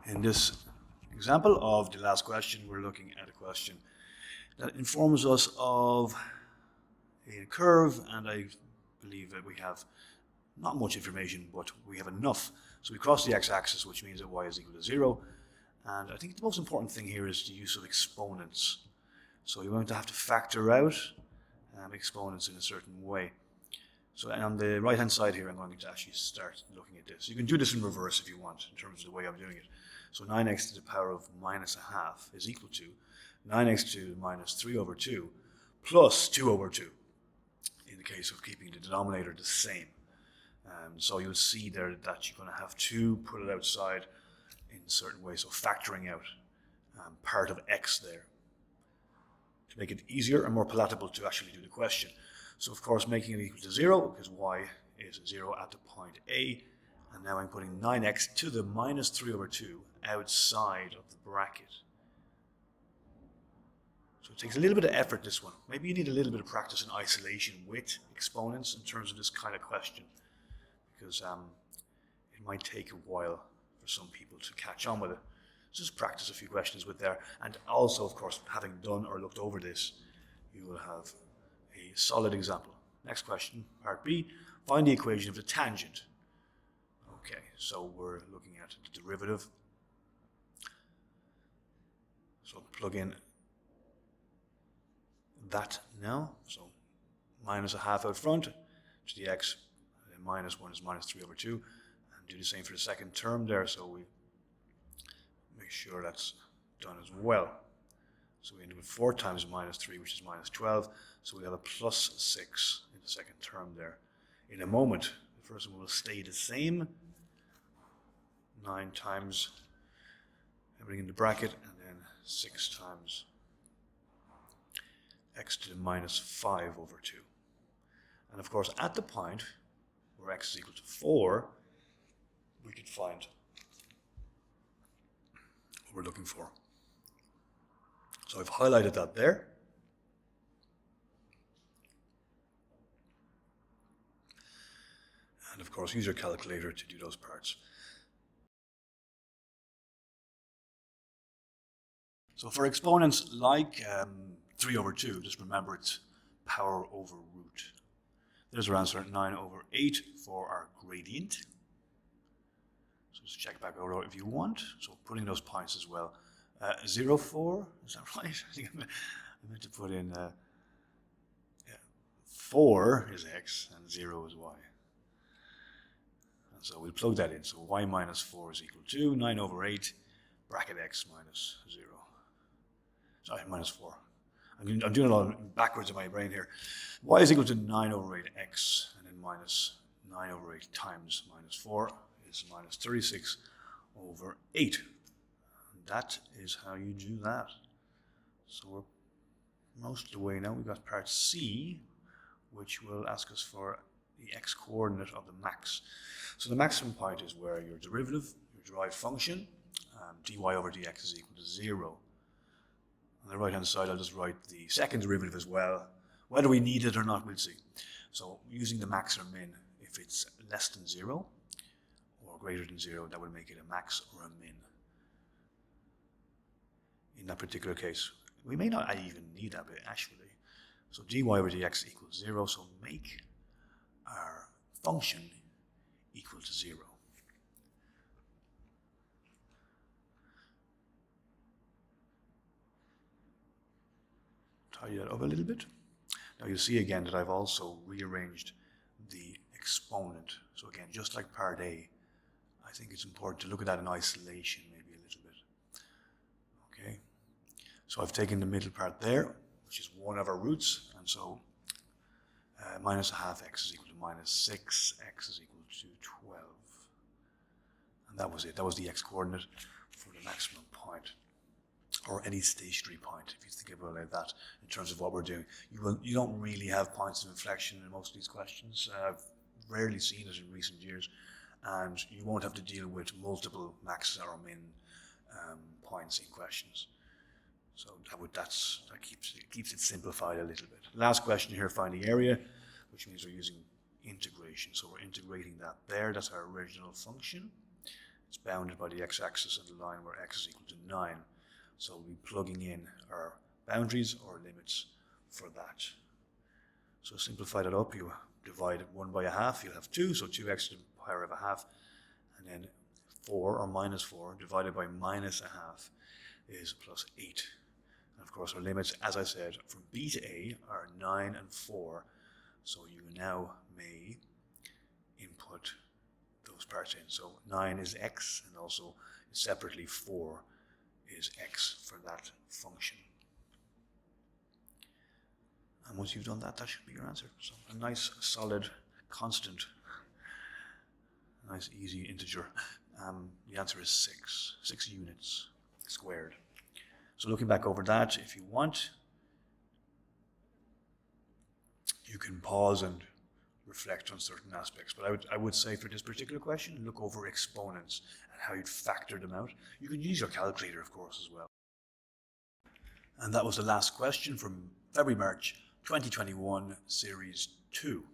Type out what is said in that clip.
In this example of the last question, we're looking at a question that informs us of a curve, and I believe that we have not much information, but we have enough. So we cross the x-axis, which means that y is equal to 0. And I think the most important thing here is the use of exponents. So you're going to have to factor out exponents in a certain way. So on the right-hand side here, I'm going to actually start looking at this. You can do this in reverse if you want, in terms of the way I'm doing it. So 9x to the power of minus a half is equal to 9x to the minus 3 over 2 plus 2 over 2, in the case of keeping the denominator the same. So you'll see there that you're going to have to put it outside in a certain way, so factoring out part of x there to make it easier and more palatable to actually do the question. So of course making it equal to 0, because y is 0 at the point A, and now I'm putting 9x to the minus 3 over 2 outside of the bracket. So it takes a little bit of effort, this one. Maybe you need a little bit of practice in isolation with exponents in terms of this kind of question, because it might take a while for some people to catch on with it. So just practice a few questions with there, and also of course having done or looked over this, you will have a solid example. Next question, part B, find the equation of the tangent. Okay, so we're looking at the derivative. So plug in that now. So minus a half out front to the x, and minus 1 is minus 3 over 2. And do the same for the second term there, so we make sure that's done as well. So we end up with 4 times minus 3, which is minus 12. So we have a plus 6 in the second term there. In a moment, the first one will stay the same. 9 times everything in the bracket, and then 6 times x to the minus 5 over 2. And of course, at the point where x is equal to 4, we could find what we're looking for. So I've highlighted that there. And of course, use your calculator to do those parts. So for exponents like 3 over 2, just remember it's power over root. There's our answer, 9 over 8 for our gradient. So just check back over if you want. So putting those points as well. 0, 4, is that right? I think I meant to put in 4 is x and 0 is y. And so we'll plug that in. So y minus 4 is equal to 9 over 8 bracket x minus 0. Sorry, minus 4. I'm doing it all backwards in my brain here. Y is equal to 9 over 8x, and then minus 9 over 8 times minus 4 is minus 36 over 8. And that is how you do that. So we're most of the way now. We've got part C, which will ask us for the x-coordinate of the max. So the maximum point is where your derivative, your derived function, dy over dx is equal to 0. On the right-hand side, I'll just write the second derivative as well. Whether we need it or not, we'll see. So using the max or min, if it's less than 0 or greater than 0, that would make it a max or a min. In that particular case, we may not even need that bit, actually. So dy over dx equals 0, so make our function equal to 0. Tidy that up a little bit. Now you'll see again that I've also rearranged the exponent. So again, just like part A, I think it's important to look at that in isolation maybe a little bit. Okay, so I've taken the middle part there, which is one of our roots, and so minus a half x is equal to minus 6, x is equal to 12. And that was it. That was the x-coordinate for the maximum point, or any stationary point, if you think about it like that, in terms of what we're doing. You don't really have points of inflection in most of these questions. I've rarely seen it in recent years, and you won't have to deal with multiple max or min points in questions. So that keeps it simplified a little bit. Last question here, find the area, which means we're using integration. So we're integrating that there. That's our original function. It's bounded by the x-axis and the line where x is equal to 9. So we'll be plugging in our boundaries or limits for that. So simplify that up, you divide 1 by a half, you'll have 2, so 2x to the power of a half, and then 4 or minus 4 divided by minus a half is plus 8. And of course our limits, as I said, from b to a are 9 and 4, so you now may input those parts in. So 9 is x, and also separately 4 is x for that function. And once you've done that, that should be your answer. So a nice, solid, constant, nice, easy integer. The answer is 6 units squared. So looking back over that, if you want, you can pause and reflect on certain aspects. But I would say for this particular question, look over exponents and how you'd factor them out. You can use your calculator, of course, as well. And that was the last question from February-March 2021, Series 2.